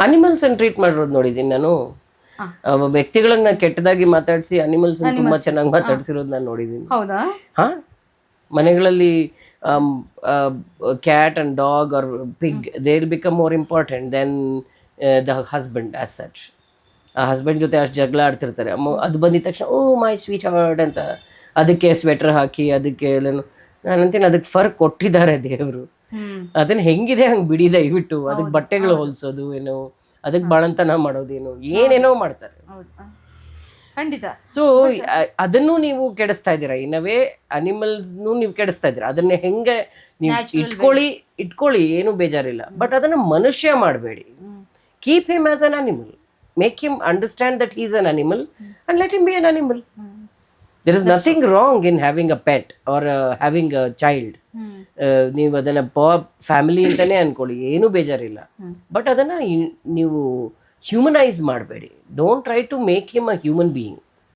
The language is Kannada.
ಅನಿಮಲ್ಸ್ ಅನ್ನು ಟ್ರೀಟ್ ಮಾಡಿರೋದು ನೋಡಿದ್ದೀನಿ ನಾನು. ವ್ಯಕ್ತಿಗಳನ್ನ ಕೆಟ್ಟದಾಗಿ ಮಾತಾಡಿಸಿ ಅನಿಮಲ್ಸ್ ತುಂಬಾ ಚೆನ್ನಾಗಿ ಮಾತಾಡ್ಸಿರೋದು ನಾನು ನೋಡಿದ್ದೀನಿ. ಹೌದಾ? ಹಾ, ಮನೆಗಳಲ್ಲಿ cat and dog or pig they will become more important than the husband as such. ಆ ಹಸ್ಬೆಂಡ್ ಜೊತೆ ಅಷ್ಟು ಜಗಳ ಆಡ್ತಿರ್ತಾರೆ. ಅದು ಬಂದಿದ ತಕ್ಷಣ ಓ ಮೈ ಸ್ವೀಟ್ ಹಾರ್ಟ್ ಅಂತ ಅದಕ್ಕೆ ಸ್ವೆಟರ್ ಹಾಕಿ ಅದಕ್ಕೆ ಎಲ್ಲನು. ನಾನು ಅಂತೀನಿ ಅದಕ್ಕೆ ಫರ್ಕ್ ಕೊಟ್ಟಿದ್ದಾರೆ ದೇವರು. ಅದನ್ನ ಹೆಂಗಿದೆ ಹಂಗೆ ಬಿಡಿ ದಯವಿಟ್ಟು. ಅದಕ್ಕೆ ಬಟ್ಟೆಗಳು ಹೊಲಿಸೋದು ಏನೋ, ಅದಕ್ಕೆ ಬಾಳಂತನ ಮಾಡೋದೇನು, ಏನೇನೋ ಮಾಡ್ತಾರೆ. ಖಂಡಿತ. ಸೊ ಅದನ್ನು ನೀವು ಕೆಡಿಸ್ತಾ ಇದ್ದೀರಾ, ಇನ್ನವೇ ಅನಿಮಲ್ಸ್ನು ನೀವು ಕೆಡಿಸ್ತಾ ಇದ್ದೀರಾ. ಅದನ್ನ ಹೆಂಗೆ ನೀವು ಇಟ್ಕೊಳ್ಳಿ ಏನು ಬೇಜಾರಿಲ್ಲ, ಬಟ್ ಅದನ್ನು ಮನುಷ್ಯ ಮಾಡಬೇಡಿ. Keep him as an animal, make him understand that he's an animal and let him be an animal. There is nothing wrong in having a pet or having a child. ನೀವು ಅದನ್ನ ಫ್ಯಾಮಿಲಿ ಅಂತಾನೆ ಅನ್ಕೊಳ್ಳಿ, ಏನೂ ಬೇಜಾರಿಲ್ಲ. ಬಟ್ ಅದನ್ನ ನೀವು ಹ್ಯೂಮನೈಸ್ ಮಾಡಬೇಡಿ. Don't try to make him a human being.